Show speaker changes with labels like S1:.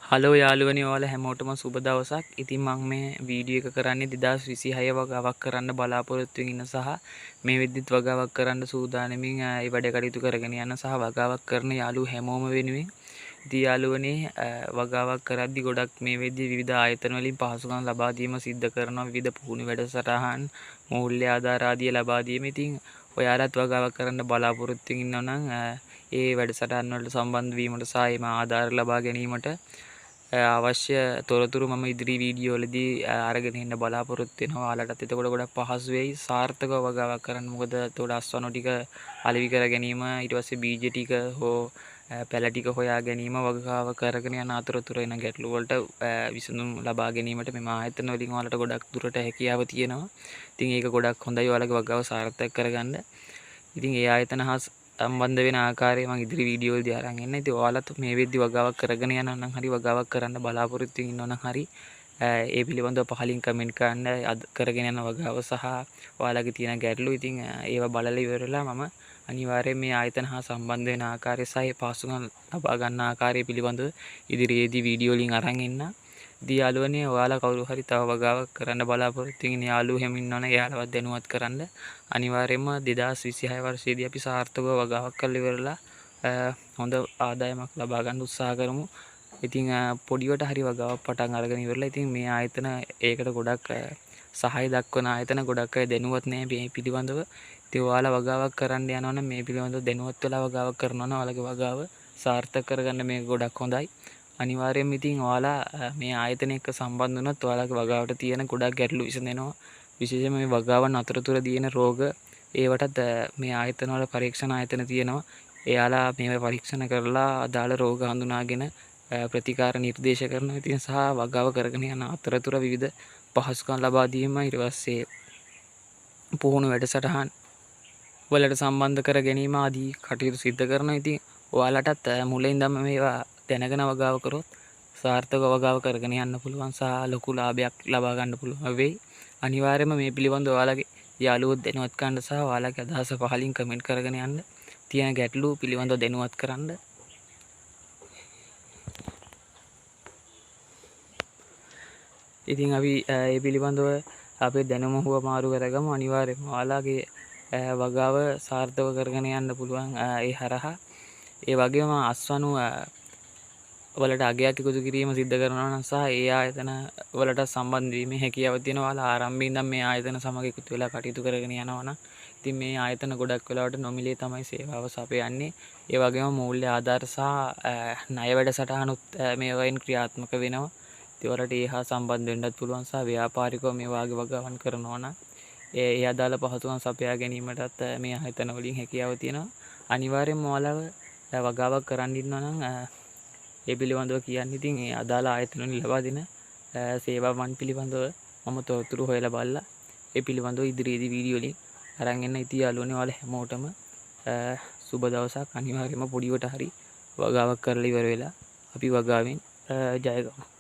S1: Hello යාළුවනි ඔයාලා හැමෝටම සුබ දවසක්. ඉතින් මම මේ වීඩියෝ එක කරන්නේ 2026 වගාවක් කරන්න බලාපොරොත්තු වෙන සහ මේ වෙද්දිත් වගාවක් කරන්න සූදානමින් ඒ වැඩ කටයුතු කරගෙන යන සහ වගාවක් කරන යාළුවෝ හැමෝම වෙනුවෙන්. ඉතින් යාළුවනි වගාවක් කරද්දි ගොඩක් මේ වෙද්දි විවිධ ආයතන වලින් පහසුකම් ලබා දීම සිද්ධ කරනවා. විවිධ පුහුණු වැඩසටහන් මූල්‍ය ආධාර ආදිය ලබා දීම. ඉතින් ඔයාලත් වගාවක් කරන්න බලාපොරොත්තු වෙනව නම් ඒ වැඩසටහන් වලට සම්බන්ධ වීමට සහ එම ආධාර ලබා ගැනීමට අවශ්‍ය තොරතුරු මම ඉදිරි වීඩියෝ වලදී අරගෙන එන්න බලාපොරොත්තු වෙනවා. ඔයාලටත් එතකොට ගොඩක් පහසු වෙයි සාර්ථකව වගාවක් කරන්න. මොකද එතකොට අස්වනු ටික අලෙවි කර ගැනීම, ඊට පස්සේ බීජ ටික හෝ පැල ටික හොයා ගැනීම, වගාව කරගෙන යන අතරතුර එන ගැටලු වලට විසඳුම් ලබා ගැනීමට මෙම ආයතන වලින් ඔයාලට ගොඩක් දුරට හැකියාව තියෙනවා. ඉතින් ඒක ගොඩක් හොඳයි ඔයාලගේ වගාව සාර්ථක කරගන්න. ඉතින් ඒ ආයතන හා සම්බන්ධ වෙන ආකාරය මම ඉදිරි වීඩියෝ වලදී අරන් එන්න. ඉතින් ඔයාලත් මේ වෙද්දි වගාවක් කරගෙන යනවා නම් හරි වගාවක් කරන්න බලාපොරොත්තු වෙනවා නම් හරි ඒ පිළිබඳව පහලින් කමෙන්ට් කරන්න කරගෙන යන වගාව සහ ඔයාලගේ තියෙන ගැටලු. ඉතින් ඒවා බලලා ඉවරලා මම අනිවාර්යයෙන් මේ ආයතන හා සම්බන්ධ වෙන ආකාරය සහ පහසුකම් ලබා ගන්න ආකාරය පිළිබඳව ඉදිරියේදී වීඩියෝ වලින් අරන් එන්න. ඉතින් යාළුවනේ ඔයාලා කවුරු හරි තව වගාවක් කරන්න බලාපොරොත්තු වෙන යාළුවෝ හැම ඉන්නවනේ එයාලවත් දැනුවත් කරන්න. අනිවාර්යයෙන්ම 2026 වර්ෂයේදී අපි සාර්ථකව වගාවක් කරලා ඉවරලා හොඳ ආදායමක් ලබා ගන්න උත්සාහ කරමු. ඉතින් පොඩිවට හරි වගාවක් පටන් අරගෙන ඉවරලා ඉතින් මේ ආයතන ඒකට ගොඩක් සහාය දක්වන ආයතන ගොඩක් අය දැනුවත් නැහැ මේ පිළිබඳව. ඉතින් ඔයාලා වගාවක් කරන්න යනවා නම් මේ පිළිබඳව දැනුවත් වෙලා වගාවක් කරනවා නම් ඔයාලගේ වගාව සාර්ථක කරගන්න මේක ගොඩක් හොඳයි. අනිවාර්යයෙන්ම ඉතින් ඔයාලා මේ ආයතන එක්ක සම්බන්ධ වුණොත් ඔයාලගේ වගාවට තියෙන ගොඩක් ගැටලු විසඳෙනවා. විශේෂයෙන්ම මේ වගාවන් අතරතුර තියෙන රෝග ඒවටත් මේ ආයතන වල පරීක්ෂණ ආයතන තියෙනවා. එයාලා මේවා පරීක්ෂණ කරලා අදාළ රෝග හඳුනාගෙන ප්‍රතිකාර නිර්දේශ කරනවා. ඉතින් සහ වගාව කරගෙන යන අතරතුර විවිධ පහසුකම් ලබා දීම, ඊට පස්සේ පුහුණු වැඩසටහන් වලට සම්බන්ධ කර ගැනීම ආදී කටයුතු සිදු කරනවා. ඉතින් ඔයාලටත් මුලින් ඉඳන්ම මේවා දැනගෙන වගාව කරොත් සාර්ථක වගාව කරගෙන යන්න පුළුවන් සහ ලොකු ලාභයක් ලබා ගන්න පුළුවන් වෙයි. අනිවාර්යයෙන්ම මේ පිළිබඳව ඔයාලගේ යාළුවෝ දැනුවත් කරන්න සහ ඔයාලගේ අදහස පහලින් කමෙන්ට් කරගෙන යන්න. තියෙන ගැටලු පිළිබඳව දැනුවත් කරන්න. ඉතින් අපි ඒ පිළිබඳව අපේ දැනුම හුවමාරු කරගමු. අනිවාර්යයෙන්ම ඔයාලගේ වගාව සාර්ථක කරගෙන යන්න පුළුවන් ඒ හරහා. ඒ වගේම අස්වනු වලට අගයක් එකතු කිරීම සිද්ධ කරනවා නම් සහ ඒ ආයතන වලට සම්බන්ධ වීමේ හැකියාව තියෙනවා. ඔයාලා ආරම්භයේ ඉඳන් මේ ආයතන සමග එකතු වෙලා කටයුතු කරගෙන යනවා නම් ඉතින් මේ ආයතන ගොඩක් වෙලාවට නොමිලේ තමයි සේවාව සපයන්නේ. ඒ වගේම මූල්‍ය ආධාර සහ ණය වැඩසටහනුත් මේවායින් ක්‍රියාත්මක වෙනවා. ඉතින් ඔයාලට ඒ හා සම්බන්ධ වෙන්නත් පුළුවන් සහ ව්‍යාපාරිකව මේ වාගේ වගාවන් කරනවා නම් ඒ අදාළ පහසුකම් සපයා ගැනීමටත් මේ ආයතන වලින් හැකියාව තියෙනවා. අනිවාර්යයෙන්ම ඔයාලව වගාවක් කරන්න ඉන්නවා නම් ඒ පිළිබඳව කියන්නේ ඉතින් ඒ අදාළ ආයතන වලින් ලබා දෙන සේවාවන් පිළිබඳව මම තොරතුරු හොයලා බලලා ඒ පිළිබඳව ඉදිරියේදී වීඩියෝ වලින් අරන් එන්න. ඉතින් යාළුවනේ ඔයාලා හැමෝටම සුබ දවසක්. අනිවාර්යයෙන්ම පොඩිවට හරි වගාවක් කරලා ඉවර වෙලා අපි වගාවෙන් ජය ගමු.